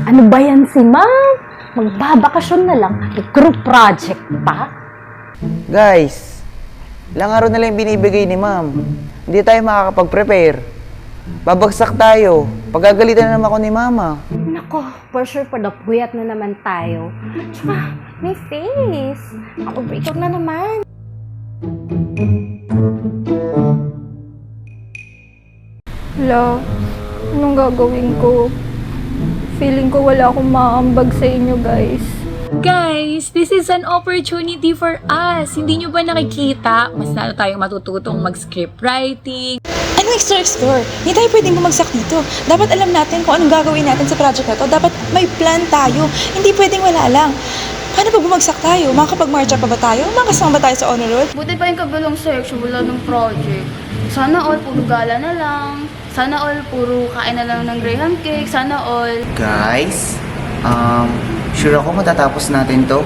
Ano ba yan si ma'am? Magbabakasyon na lang, group project pa? Guys, ilang araw na lang yung binibigay ni ma'am. Hindi tayo makakapag-prepare. Babagsak tayo. Pagagalitan na naman ako ni mama. Nako, for sure puyat na naman tayo. Tsaka, may face. Ako-break out na naman. Hala, anong gagawin ko? Feeling ko wala akong maambag sa inyo, guys. Guys, this is an opportunity for us. Hindi nyo ba nakikita? Mas lalo tayong matututong mag-script writing. Ano explore? Hindi tayo pwedeng bumagsak dito. Dapat alam natin kung anong gagawin natin sa project na to. Dapat may plan tayo. Hindi pwedeng wala lang. Paano pag bumagsak tayo? Makakapag-marcha pa ba tayo? Makasama ba tayo sa honor roll? Buti pa yung kabilang section, wala ng project. Sana all puro gala na lang. Sana all puro kain na lang ng graham cake. Sana all. Guys, sure ako matatapos natin to.